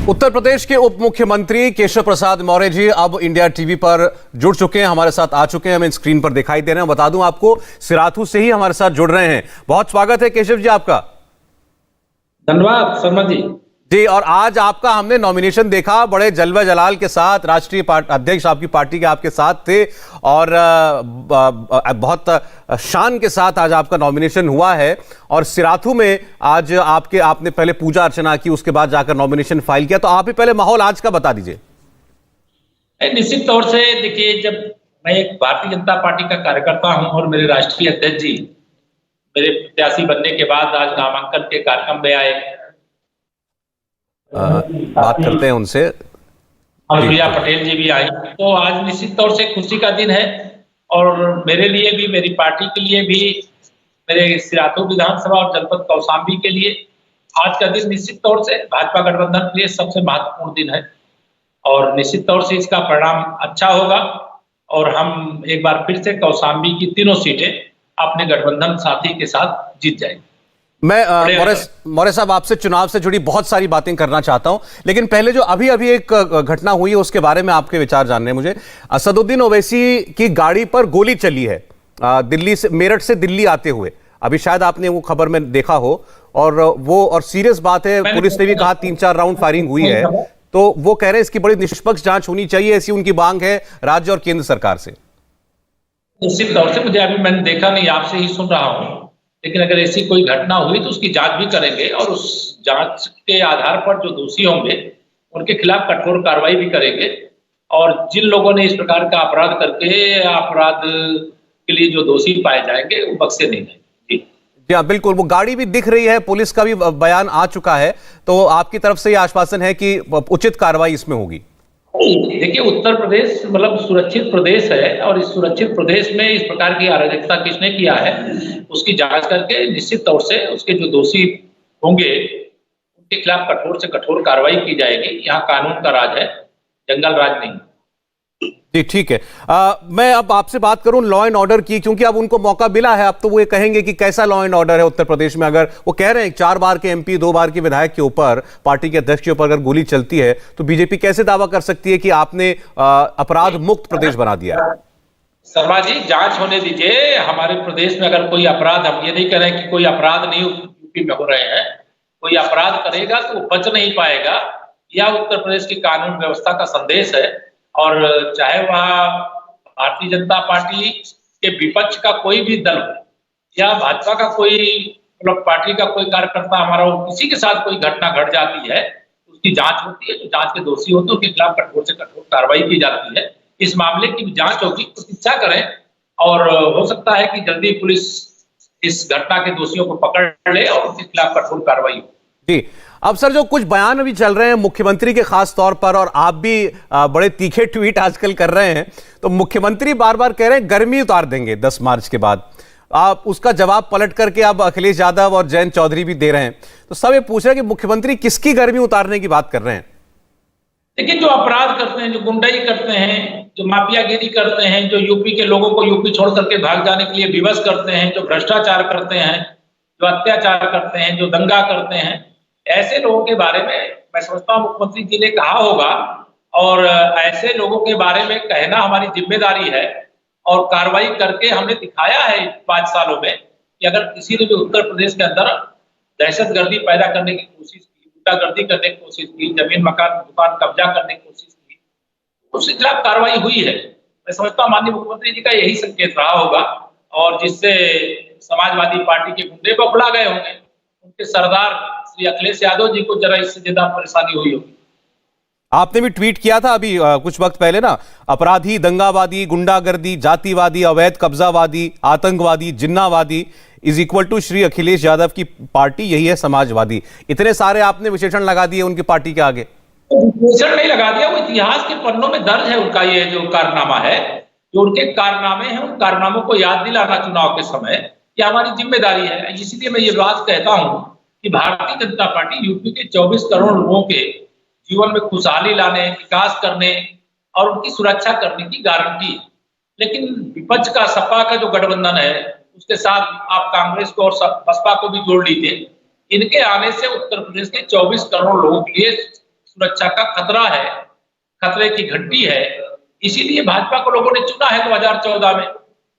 उत्तर प्रदेश के उप मुख्यमंत्री केशव प्रसाद मौर्य जी अब इंडिया टीवी पर जुड़ चुके हैं, हमारे साथ आ चुके हैं, हमें स्क्रीन पर दिखाई दे रहे हैं। बता दूं आपको, सिराथू से ही हमारे साथ जुड़ रहे हैं। बहुत स्वागत है केशव जी आपका। धन्यवाद शर्मा जी। जी, और आज आपका हमने नॉमिनेशन देखा, बड़े जलवा जलाल के साथ राष्ट्रीय अध्यक्ष आपकी पार्टी के आपके साथ थे और बहुत शान के साथ आज आपका नॉमिनेशन हुआ है। और सिराथू में आज आपने पहले पूजा अर्चना की, उसके बाद जाकर नॉमिनेशन फाइल किया। तो आप ही पहले माहौल आज का बता दीजिए। निश्चित तौर से देखिए, जब मैं एक भारतीय जनता पार्टी का कार्यकर्ता हूं और मेरे राष्ट्रीय अध्यक्ष जी मेरे प्रत्याशी बनने के बाद आज नामांकन के कार्यक्रम में आए, बात करते हैं उनसे। अनुप्रिया पटेल जी भी आई, तो आज निश्चित तौर से खुशी का दिन है और मेरे लिए भी, मेरी पार्टी के लिए भी, मेरे सिराथू विधानसभा और जनपद कौशाम्बी के लिए आज का दिन निश्चित तौर से भाजपा गठबंधन के लिए सबसे महत्वपूर्ण दिन है और निश्चित तौर से इसका परिणाम अच्छा होगा और हम एक बार फिर से कौशाम्बी की तीनों सीटें अपने गठबंधन साथी के साथ जीत जाएंगे। मैं मौर्य साहब आपसे चुनाव से जुड़ी बहुत सारी बातें करना चाहता हूं, लेकिन पहले जो अभी एक घटना हुई है उसके बारे में आपके विचार जानने हैं मुझे। असदुद्दीन ओवैसी की गाड़ी पर गोली चली है दिल्ली से, मेरठ से दिल्ली आते हुए। अभी शायद आपने वो खबर में देखा हो और सीरियस बात है। पुलिस ने भी कहा 3-4 राउंड फायरिंग हुई है, तो वो कह रहे हैं इसकी बड़ी निष्पक्ष जांच होनी चाहिए, ऐसी उनकी मांग है राज्य और केंद्र सरकार से। निश्चित तौर से मुझे अभी मैंने देखा नहीं, आपसे ही सुन रहा हूं, लेकिन अगर ऐसी कोई घटना हुई तो उसकी जांच भी करेंगे और उस जांच के आधार पर जो दोषी होंगे उनके खिलाफ कठोर कार्रवाई भी करेंगे और जिन लोगों ने इस प्रकार का अपराध करके अपराध के लिए जो दोषी पाए जाएंगे वो बख्शे नहीं जाएंगे। जी हाँ, बिल्कुल। वो गाड़ी भी दिख रही है, पुलिस का भी बयान आ चुका है, तो आपकी तरफ से ये आश्वासन है कि उचित कार्रवाई इसमें होगी? देखिए, उत्तर प्रदेश मतलब सुरक्षित प्रदेश है और इस सुरक्षित प्रदेश में इस प्रकार की अराजकता किसने किया है उसकी जांच करके निश्चित तौर से उसके जो दोषी होंगे उनके खिलाफ कठोर से कठोर कार्रवाई की जाएगी। यहाँ कानून का राज है, जंगल राज नहीं। जी ठीक है। मैं अब आपसे बात करूं लॉ एंड ऑर्डर की, क्योंकि अब उनको मौका मिला है। अब तो वो ये कहेंगे कि कैसा लॉ एंड ऑर्डर है उत्तर प्रदेश में। अगर वो कह रहे हैं 4 बार के एमपी, 2 बार के विधायक के ऊपर, पार्टी के अध्यक्ष के ऊपर अगर गोली चलती है तो बीजेपी कैसे दावा कर सकती है कि आपने अपराध मुक्त प्रदेश बना दिया है? शर्मा जी, जांच होने दीजिए। हमारे प्रदेश में अगर कोई अपराध, हम ये नहीं कह रहे हैं कि कोई अपराध नहीं यूपी में हो रहे हैं, कोई अपराध करेगा तो वो बच नहीं पाएगा। यह उत्तर प्रदेश की कानून व्यवस्था का संदेश है और चाहे वहां भारतीय जनता पार्टी के विपक्ष का कोई भी दल हो या भाजपा का कोई मतलब पार्टी का कोई कार्यकर्ता हमारा हो, किसी के साथ कोई घटना घट जाती है उसकी जांच होती है। जो जांच के दोषी होते हैं उनके खिलाफ कठोर से कठोर कार्रवाई की जाती है। इस मामले की जांच होगी, प्रतीक्षा करें और हो सकता है कि जल्दी पुलिस इस घटना के दोषियों को पकड़ ले और उनके खिलाफ कठोर कार्रवाई हो। जी, अब सर जो कुछ बयान अभी चल रहे हैं मुख्यमंत्री के खास तौर पर, और आप भी बड़े तीखे ट्वीट आजकल कर रहे हैं, तो मुख्यमंत्री बार बार कह रहे हैं गर्मी उतार देंगे 10 मार्च के बाद। आप उसका जवाब पलट करके अब अखिलेश यादव और जयंत चौधरी भी दे रहे हैं। तो सब ये पूछ रहे हैं कि मुख्यमंत्री किसकी गर्मी उतारने की बात कर रहे हैं? देखिए, जो अपराध करते हैं, जो गुंडाई करते हैं, जो माफियागिरी करते हैं, जो यूपी के लोगों को यूपी छोड़ करके भाग जाने के लिए विवश करते हैं, जो भ्रष्टाचार करते हैं, जो अत्याचार करते हैं, जो दंगा करते हैं, ऐसे लोगों के बारे में मैं समझता हूं मुख्यमंत्री जी ने कहा होगा और ऐसे लोगों के बारे में कहना हमारी जिम्मेदारी है और कार्रवाई करके हमने दिखाया है 5 सालों में कि अगर किसी ने भी उत्तर प्रदेश के अंदर दहशतगर्दी पैदा करने की कोशिश की, गुंडागर्दी करने की कोशिश की, जमीन मकान दुकान कब्जा करने की कोशिश की, उसके खिलाफ कार्रवाई हुई है। मैं समझता हूँ माननीय मुख्यमंत्री जी का यही संकेत रहा होगा और जिससे समाजवादी पार्टी के गुंडे बौखला गए होंगे, उनके सरदार श्री अखिलेश यादव जी को जरा इससे ज्यादा परेशानी हुई होगी। आपने भी ट्वीट किया था अभी कुछ वक्त पहले ना, अपराधी, दंगावादी, गुंडागर्दी, जातिवादी, अवैध कब्जावादी, आतंकवादी, जिन्नावादी is equal to Shri Akhilesh Yadav की पार्टी, यही है समाजवादी। इतने सारे आपने विशेषण लगा दिए उनकी पार्टी के आगे। विशेषण नहीं लगा दिया, वो इतिहास के पन्नों में दर्ज है उनका ये जो कारनामा है, जो उनके कारनामे हैं, उन कारनामों को याद दिलाना चुनाव के समय ये हमारी जिम्मेदारी है। इसलिए मैं ये बात कहता हूं कि भारतीय जनता पार्टी यूपी के 24 करोड़ लोगों के जीवन में खुशहाली लाने, विकास करने और उनकी सुरक्षा करने की गारंटी। लेकिन विपक्ष का सपा का जो गठबंधन है उसके साथ आप कांग्रेस को और बसपा को भी जोड़ लीजिए, इनके आने से उत्तर प्रदेश के 24 करोड़ लोगों के लिए सुरक्षा का खतरा है, खतरे की घंटी है। इसीलिए भाजपा को लोगों ने चुना है 2014 में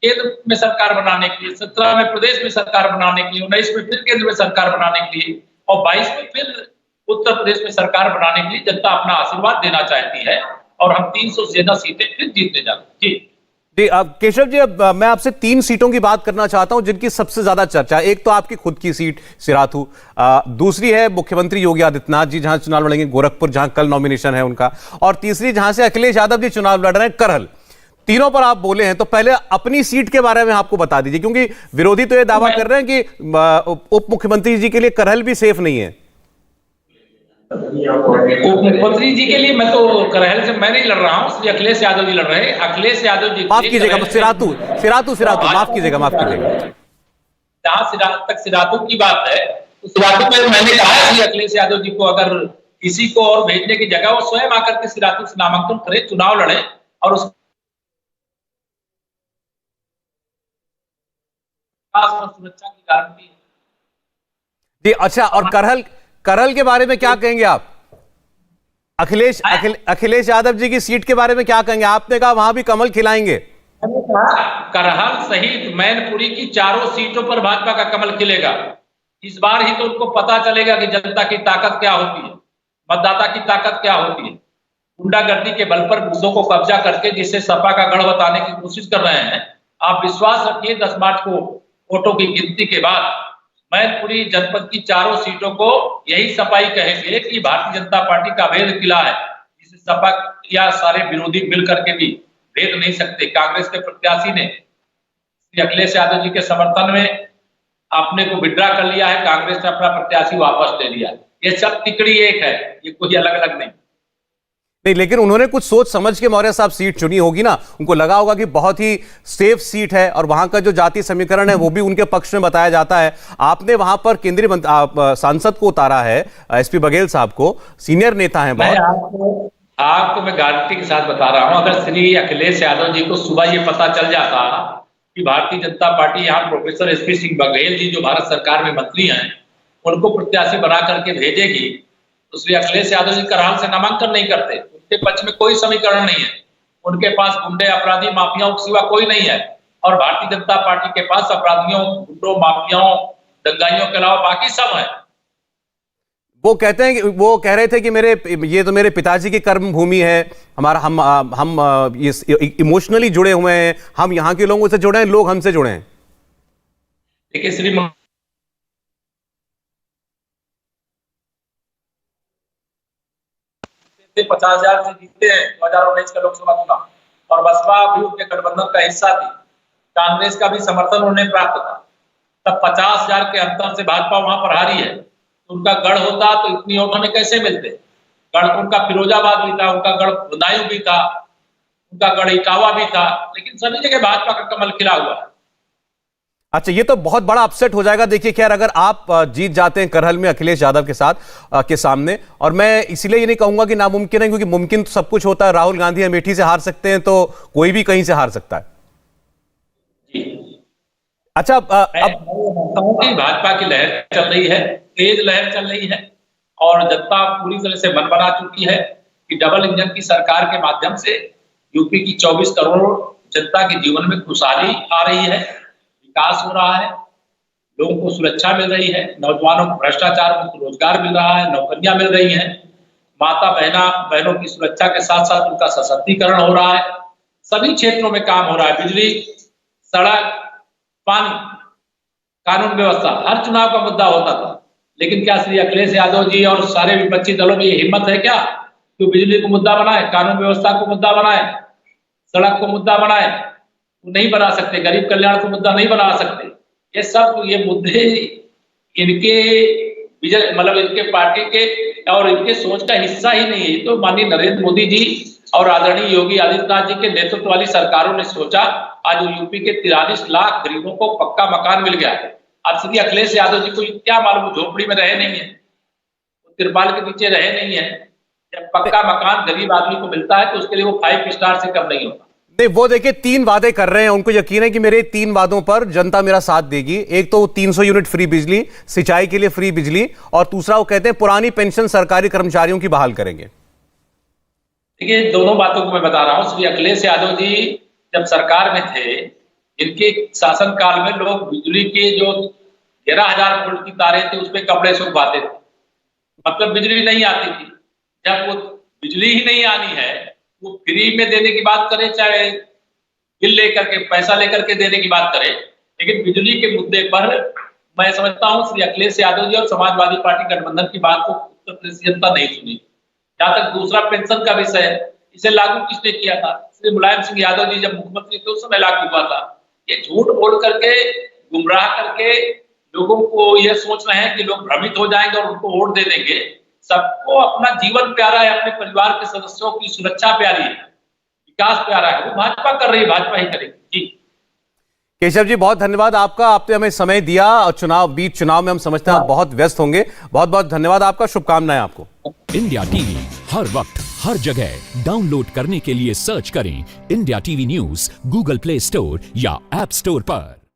केंद्र में सरकार बनाने के लिए, 17 में प्रदेश में सरकार बनाने के लिए, 19 में फिर केंद्र में सरकार बनाने के लिए और 22 में फिर उत्तर प्रदेश में सरकार बनाने के लिए जनता अपना आशीर्वाद देना चाहती है और हम 300 से ज्यादा सीटें फिर जीतने जा रहे हैं। जी जी, अब केशव जी, अब मैं आपसे 3 सीटों की बात करना चाहता हूं जिनकी सबसे ज्यादा चर्चा है। एक तो आपकी खुद की सीट सिराथू, दूसरी है मुख्यमंत्री योगी आदित्यनाथ जी जहां चुनाव लड़ेंगे गोरखपुर, जहां कल नॉमिनेशन है उनका, और तीसरी जहां से अखिलेश यादव जी चुनाव लड़ रहे हैं करहल। तीनों पर आप बोले हैं, तो पहले अपनी सीट के बारे में आपको बता दीजिए, क्योंकि विरोधी तो यह दावा कर रहे हैं कि उप मुख्यमंत्री जी के लिए करहल भी सेफ नहीं है। उप मुख्यमंत्री जी के लिए मैं तो करहल से मैं नहीं लड़ रहा हूं, श्री अखिलेश यादव जी लड़ रहे हैं। अखिलेश यादव जी माफ कीजिएगा, सिराथू माफ कीजिएगा। जहां तक सिराथू की बात है, तो सिराथू में मैंने कहा है श्री अखिलेश यादव जी को अगर किसी को और भेजने की जगह वो स्वयं आकर के सिराथू से नामांकन करें, चुनाव लड़े और उस सुरक्षा की गारंटी। जी अच्छा, और करहल के बारे में क्या कहेंगे आप? अखिलेश यादव जी की सीट के बारे में क्या कहेंगे? आपने कहा वहां भी कमल खिलाएंगे। करहल सहित मैनपुरी की चारों सीटों पर भाजपा का कमल खिलेगा। इस बार ही तो उनको पता चलेगा कि जनता की ताकत क्या होती है, मतदाता की ताकत क्या होती है। गुंडागर्दी के बल पर बूथों को कब्जा करके जिसे सपा का गढ़ बताने की कोशिश कर रहे हैं, आप विश्वास रखिए 10 मार्च को वोटों की गिनती के बाद मैनपुरी जनपद की चारों सीटों को यही सपाई कहेंगे कि भारतीय जनता पार्टी का अभेद किला है, जिसे सपा या सारे विरोधी मिल करके भी भेद नहीं सकते। कांग्रेस के प्रत्याशी ने श्री अखिलेश यादव जी के समर्थन में अपने को विड्रा कर लिया है, कांग्रेस ने अपना प्रत्याशी वापस ले लिया। ये सब तिकड़ी एक है, ये कोई अलग अलग नहीं, लेकिन उन्होंने कुछ सोच समझ के मौर्य साहब सीट चुनी होगी ना। उनको लगा होगा कि बहुत ही सेफ सीट है और वहां का जो जाति समीकरण है वो भी उनके पक्ष में बताया जाता है। आपने वहां पर केंद्रीय सांसद को उतारा है, एसपी बघेल साहब को, सीनियर नेता हैं बहुत। आपको मैं गारंटी के साथ बता रहा हूं, अगर श्री अखिलेश यादव जी को सुबह ये पता चल जाता कि भारतीय जनता पार्टी यहाँ प्रोफेसर एसपी सिंह बघेल जी जो भारत सरकार में मंत्री हैं उनको प्रत्याशी बना करके भेजेगी, तो श्री अखिलेश यादव जी करहाल से नामांकन नहीं करते। उनके पक्ष में कोई समीकरण नहीं है, उनके पास गुंडे अपराधी माफियाओं के सिवा कोई नहीं है, और भारतीय जनता पार्टी के पास अपराधियों, गुंडों, माफियाओं, दंगाइयों के अलावा बाकी सब है। वो कहते हैं कि वो कह रहे थे कि ये तो मेरे पिताजी की कर्म भूमि है, हमारा हम ये इमोशनली जुड़े हुए हैं, हम यहाँ के लोगों से जुड़े हैं, लोग हमसे जुड़े हैं। देखिए श्री 50,000 से जीते हैं 2019 का लोकसभा चुनाव, और बसपा भी उनके गठबंधन का हिस्सा थी, कांग्रेस का भी समर्थन उन्हें प्राप्त था। तब 50,000 के अंतर से भाजपा वहां पर हारी है। उनका गढ़ होता तो इतनी वोट हमें कैसे मिलते? गढ़ उनका फिरोजाबाद भी था, उनका गढ़ बदायूं भी था, उनका गढ़ इटावा भी था, लेकिन सभी जगह भाजपा का कमल खिला हुआ है। अच्छा, ये तो बहुत बड़ा अपसेट हो जाएगा। देखिए खैर, अगर आप जीत जाते हैं करहल में अखिलेश यादव के साथ के सामने, और मैं इसलिए ये नहीं कहूंगा कि नामुमकिन है, क्योंकि मुमकिन तो सब कुछ होता है। राहुल गांधी अमेठी से हार सकते हैं, तो कोई भी कहीं से हार सकता है। अच्छा, अब भाजपा की लहर चल रही है, तेज लहर चल रही है, और जनता पूरी तरह से मन बना चुकी है कि डबल इंजन की सरकार के माध्यम से यूपी की 24 करोड़ जनता के जीवन में खुशहाली आ रही है, विकास हो रहा है, लोगों को सुरक्षा मिल रही है, नौजवानों को भ्रष्टाचार मुक्त रोजगार मिल रहा है, नौकरियां मिल रही हैं, माता बहनों की सुरक्षा के साथ साथ उनका सशक्तिकरण हो रहा है, सभी क्षेत्रों में काम हो रहा है, बिजली, सड़क, पानी, कानून व्यवस्था, हर चुनाव का मुद्दा होता था। लेकिन क्या श्री अखिलेश यादव जी और सारे विपक्षी दलों में ये हिम्मत है क्या कि बिजली को मुद्दा बनाए, कानून व्यवस्था को मुद्दा बनाए, सड़क को मुद्दा बनाए? नहीं बना सकते, गरीब कल्याण को मुद्दा नहीं बना सकते। ये सब ये मुद्दे इनके मतलब इनके पार्टी के और इनके सोच का हिस्सा ही नहीं है। तो माननीय नरेंद्र मोदी जी और आदरणीय योगी आदित्यनाथ जी के नेतृत्व वाली सरकारों ने सोचा, आज यूपी के 43 लाख गरीबों को पक्का मकान मिल गया। अब श्री अखिलेश यादव जी को क्या मालूम, झोपड़ी में रहे नहीं है, तिरपाल के नीचे रहे नहीं है। जब पक्का मकान गरीब आदमी को मिलता है तो उसके लिए वो 5 स्टार से कम नहीं होता। नहीं, वो देखिए 3 वादे कर रहे हैं, उनको यकीन है कि मेरे 3 वादों पर जनता मेरा साथ देगी। एक तो 300 यूनिट फ्री बिजली, सिंचाई के लिए फ्री बिजली, और दूसरा वो कहते हैं पुरानी पेंशन सरकारी कर्मचारियों की बहाल करेंगे। देखिए, दोनों बातों को मैं बता रहा हूँ। श्री अखिलेश यादव जी जब सरकार में थे, इनके शासन काल में लोग बिजली के जो 11,000 वोल्ट की तारें थी उस पर कपड़े सुखवाते थे, मतलब बिजली नहीं आती थी। जब वो बिजली ही नहीं आनी है, वो फ्री में देने की बात करें, चाहे बिल लेकर के पैसा लेकर के देने की बात करें, लेकिन बिजली के मुद्दे पर मैं समझता हूँ श्री अखिलेश यादव जी और समाजवादी पार्टी गठबंधन की बात को उत्तर प्रदेश की जनता नहीं सुनी। जहां तक दूसरा पेंशन का विषय है, इसे लागू किसने किया था? श्री मुलायम सिंह यादव जी जब मुख्यमंत्री थे उस समय लागू हुआ था। ये झूठ बोल करके, गुमराह करके लोगों को यह सोच रहे हैं कि लोग भ्रमित हो जाएंगे और उनको वोट दे देंगे। सबको अपना जीवन प्यारा है, अपने परिवार के सदस्यों की सुरक्षा प्यारी है, विकास प्यारा है। वो भाजपा कर रही है, भाजपा ही करेगी। जी केशव जी, बहुत धन्यवाद आपका, आपने हमें समय दिया। और चुनाव में हम समझते हैं आप बहुत व्यस्त होंगे। बहुत बहुत धन्यवाद आपका, शुभकामनाएं आपको। इंडिया टीवी हर वक्त हर जगह डाउनलोड करने के लिए सर्च करें India TV news Google play store या ऐप स्टोर पर।